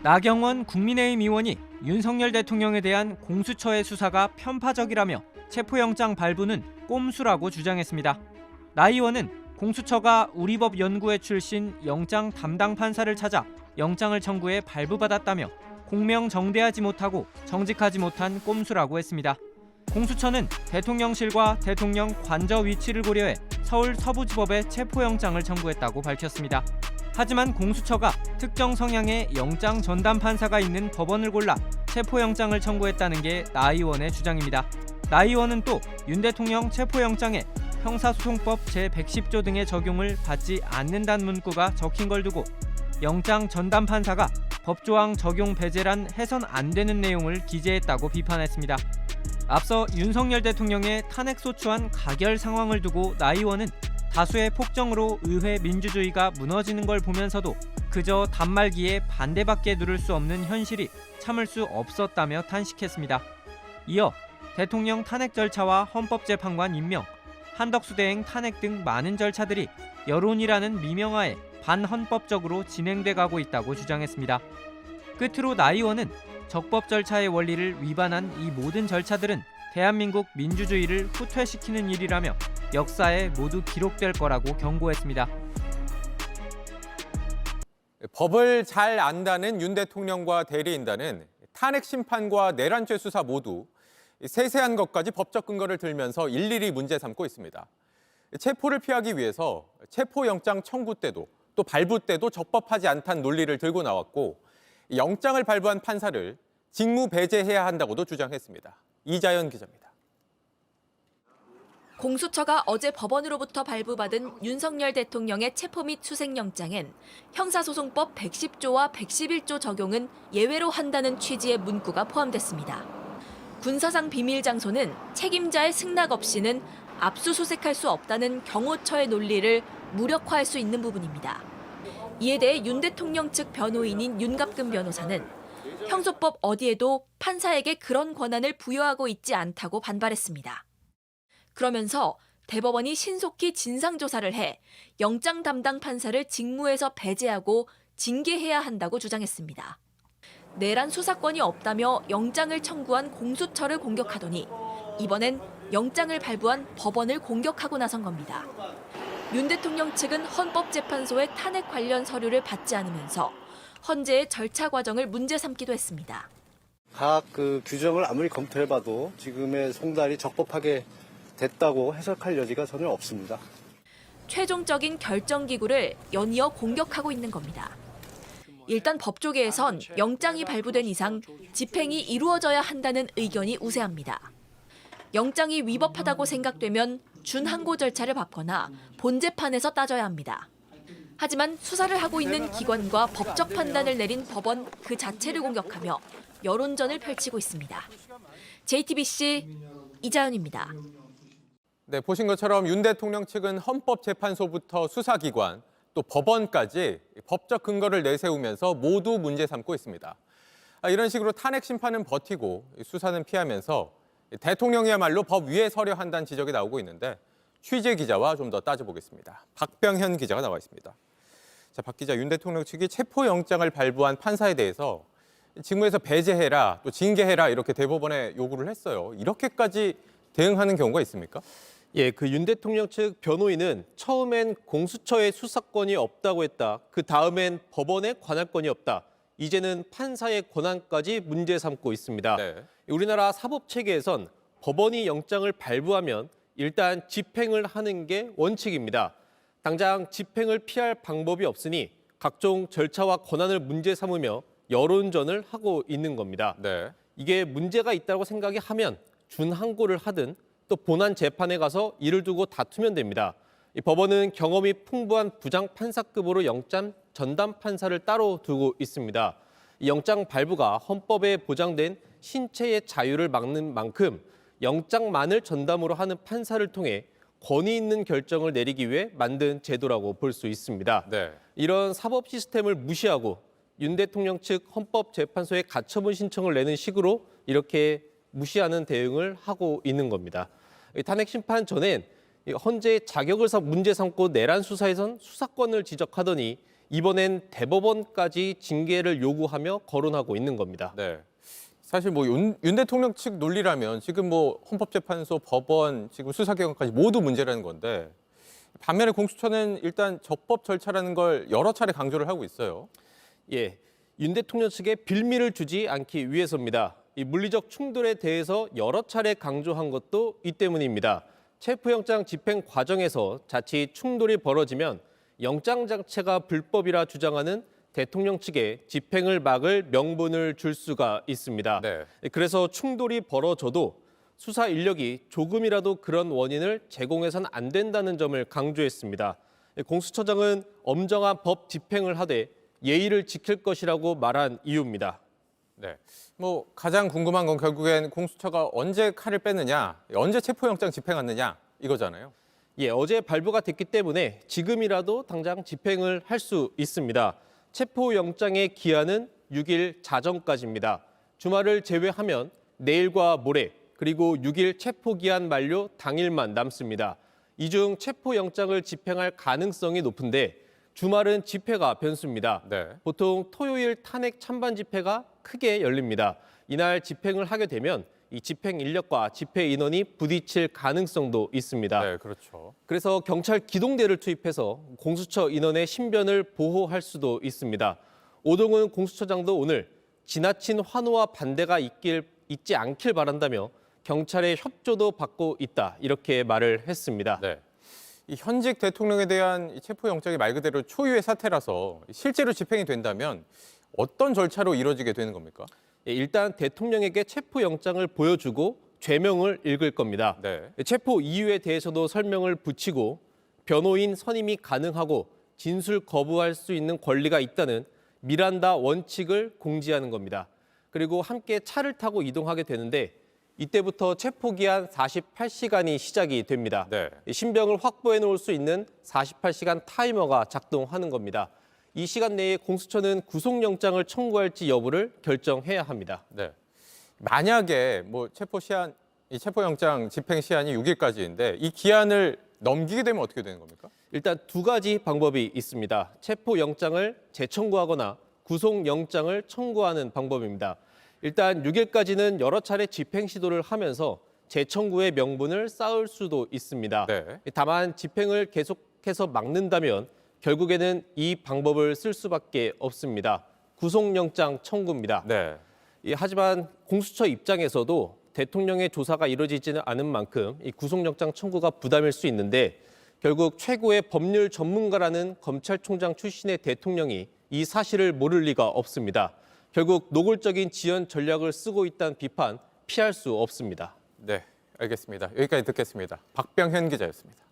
나경원 국민의힘 의원이 윤석열 대통령에 대한 공수처의 수사가 편파적이라며 체포영장 발부는 꼼수라고 주장했습니다. 나 의원은 공수처가 우리법 연구회 출신 영장 담당 판사를 찾아 영장을 청구해 발부받았다며 공명정대하지 못하고 정직하지 못한 꼼수라고 했습니다. 공수처는 대통령실과 대통령 관저 위치를 고려해 서울 서부지법에 체포영장을 청구했다고 밝혔습니다. 하지만 공수처가 특정 성향의 영장 전담 판사가 있는 법원을 골라 체포영장을 청구했다는 게 나 의원의 주장입니다. 나 의원은 또 윤 대통령 체포영장에 형사소송법 제110조 등의 적용을 받지 않는다는 문구가 적힌 걸 두고 영장 전담 판사가 법조항 적용 배제란 해선 안 되는 내용을 기재했다고 비판했습니다. 앞서 윤석열 대통령의 탄핵소추안 가결 상황을 두고 나 의원은 다수의 폭정으로 의회 민주주의가 무너지는 걸 보면서도 그저 단말기에 반대밖에 누를 수 없는 현실이 참을 수 없었다며 탄식했습니다. 이어 대통령 탄핵 절차와 헌법재판관 임명, 한덕수 대행 탄핵 등 많은 절차들이 여론이라는 미명하에 반헌법적으로 진행돼 가고 있다고 주장했습니다. 끝으로 나 의원은 적법 절차의 원리를 위반한 이 모든 절차들은 대한민국 민주주의를 후퇴시키는 일이라며 역사에 모두 기록될 거라고 경고했습니다. 법을 잘 안다는 윤 대통령과 대리인단은 탄핵 심판과 내란죄 수사 모두 세세한 것까지 법적 근거를 들면서 일일이 문제 삼고 있습니다. 체포를 피하기 위해서 체포영장 청구 때도 또 발부 때도 적법하지 않다는 논리를 들고 나왔고 영장을 발부한 판사를 직무 배제해야 한다고도 주장했습니다. 이자연 기자입니다. 공수처가 어제 법원으로부터 발부받은 윤석열 대통령의 체포 및 수색영장엔 형사소송법 110조와 111조 적용은 예외로 한다는 취지의 문구가 포함됐습니다. 군사상 비밀 장소는 책임자의 승낙 없이는 압수수색할 수 없다는 경호처의 논리를 무력화할 수 있는 부분입니다. 이에 대해 윤 대통령 측 변호인인 윤갑근 변호사는 형소법 어디에도 판사에게 그런 권한을 부여하고 있지 않다고 반발했습니다. 그러면서 대법원이 신속히 진상조사를 해 영장 담당 판사를 직무에서 배제하고 징계해야 한다고 주장했습니다. 내란 수사권이 없다며 영장을 청구한 공수처를 공격하더니 이번엔 영장을 발부한 법원을 공격하고 나선 겁니다. 윤 대통령 측은 헌법재판소의 탄핵 관련 서류를 받지 않으면서 헌재의 절차 과정을 문제 삼기도 했습니다. 각 규정을 아무리 검토해봐도 지금의 송달이 적법하게 됐다고 해석할 여지가 전혀 없습니다. 최종적인 결정기구를 연이어 공격하고 있는 겁니다. 일단 법조계에선 영장이 발부된 이상 집행이 이루어져야 한다는 의견이 우세합니다. 영장이 위법하다고 생각되면 준항고 절차를 밟거나 본재판에서 따져야 합니다. 하지만 수사를 하고 있는 기관과 법적 판단을 내린 법원 그 자체를 공격하며 여론전을 펼치고 있습니다. JTBC 이자연입니다. 네, 보신 것처럼 윤 대통령 측은 헌법재판소부터 수사기관 또 법원까지 법적 근거를 내세우면서 모두 문제 삼고 있습니다. 이런 식으로 탄핵 심판은 버티고 수사는 피하면서 대통령이야말로 법 위에 서려 한다는 지적이 나오고 있는데 취재 기자와 좀 더 따져보겠습니다. 박병현 기자가 나와 있습니다. 자, 박 기자, 윤 대통령 측이 체포영장을 발부한 판사에 대해서 직무에서 배제해라, 또 징계해라 이렇게 대법원에 요구를 했어요. 이렇게까지 대응하는 경우가 있습니까? 예, 그 윤 대통령 측 변호인은 처음엔 공수처의 수사권이 없다고 했다. 그 다음엔 법원의 관할권이 없다. 이제는 판사의 권한까지 문제 삼고 있습니다. 네. 우리나라 사법 체계에선 법원이 영장을 발부하면 일단 집행을 하는 게 원칙입니다. 당장 집행을 피할 방법이 없으니 각종 절차와 권한을 문제 삼으며 여론전을 하고 있는 겁니다. 네. 이게 문제가 있다고 생각이 하면 준항고를 하든 또 본안 재판에 가서 이를 두고 다투면 됩니다. 이 법원은 경험이 풍부한 부장 판사급으로 영장 전담 판사를 따로 두고 있습니다. 이 영장 발부가 헌법에 보장된 신체의 자유를 막는 만큼 영장만을 전담으로 하는 판사를 통해 권위 있는 결정을 내리기 위해 만든 제도라고 볼 수 있습니다. 네. 이런 사법 시스템을 무시하고 윤 대통령 측 헌법재판소에 가처분 신청을 내는 식으로 이렇게 무시하는 대응을 하고 있는 겁니다. 탄핵 심판 전엔 헌재의 자격을 문제 삼고 내란 수사에선 수사권을 지적하더니 이번엔 대법원까지 징계를 요구하며 거론하고 있는 겁니다. 네. 사실 뭐 윤 대통령 측 논리라면 지금 뭐 헌법재판소, 법원, 지금 수사기관까지 모두 문제라는 건데 반면에 공수처는 일단 적법 절차라는 걸 여러 차례 강조를 하고 있어요. 예, 윤 대통령 측에 빌미를 주지 않기 위해서입니다. 이 물리적 충돌에 대해서 여러 차례 강조한 것도 이 때문입니다. 체포영장 집행 과정에서 자칫 충돌이 벌어지면 영장 자체가 불법이라 주장하는 대통령 측에 집행을 막을 명분을 줄 수가 있습니다. 네. 그래서 충돌이 벌어져도 수사 인력이 조금이라도 그런 원인을 제공해서는 안 된다는 점을 강조했습니다. 공수처장은 엄정한 법 집행을 하되 예의를 지킬 것이라고 말한 이유입니다. 네. 뭐 가장 궁금한 건 결국엔 공수처가 언제 칼을 빼느냐, 언제 체포영장 집행하느냐 이거잖아요. 예, 어제 발부가 됐기 때문에 지금이라도 당장 집행을 할 수 있습니다. 체포영장의 기한은 6일 자정까지입니다. 주말을 제외하면 내일과 모레 그리고 6일 체포기한 만료 당일만 남습니다. 이 중 체포영장을 집행할 가능성이 높은데 주말은 집회가 변수입니다. 네. 보통 토요일 탄핵 찬반 집회가 크게 열립니다. 이날 집행을 하게 되면 이 집행 인력과 집회 인원이 부딪힐 가능성도 있습니다. 네, 그렇죠. 그래서 경찰 기동대를 투입해서 공수처 인원의 신변을 보호할 수도 있습니다. 오동훈 공수처장도 오늘 지나친 환호와 반대가 있지 않길 바란다며 경찰의 협조도 받고 있다 이렇게 말을 했습니다. 네. 이 현직 대통령에 대한 이 체포영장이 말 그대로 초유의 사태라서 실제로 집행이 된다면 어떤 절차로 이루어지게 되는 겁니까? 예, 일단 대통령에게 체포영장을 보여주고 죄명을 읽을 겁니다. 네. 체포 이유에 대해서도 설명을 붙이고 변호인 선임이 가능하고 진술 거부할 수 있는 권리가 있다는 미란다 원칙을 공지하는 겁니다. 그리고 함께 차를 타고 이동하게 되는데 이때부터 체포기한 48시간이 시작이 됩니다. 네. 신병을 확보해 놓을 수 있는 48시간 타이머가 작동하는 겁니다. 이 시간 내에 공수처는 구속영장을 청구할지 여부를 결정해야 합니다. 네. 만약에 뭐 이 체포영장 집행 시한이 6일까지인데 이 기한을 넘기게 되면 어떻게 되는 겁니까? 일단 두 가지 방법이 있습니다. 체포영장을 재청구하거나 구속영장을 청구하는 방법입니다. 일단 6일까지는 여러 차례 집행 시도를 하면서 재청구의 명분을 쌓을 수도 있습니다. 네. 다만 집행을 계속해서 막는다면 결국에는 이 방법을 쓸 수밖에 없습니다. 구속영장 청구입니다. 네. 하지만 공수처 입장에서도 대통령의 조사가 이루어지지는 않은 만큼 이 구속영장 청구가 부담일 수 있는데 결국 최고의 법률 전문가라는 검찰총장 출신의 대통령이 이 사실을 모를 리가 없습니다. 결국 노골적인 지연 전략을 쓰고 있다는 비판 피할 수 없습니다. 네, 알겠습니다. 여기까지 듣겠습니다. 박병현 기자였습니다.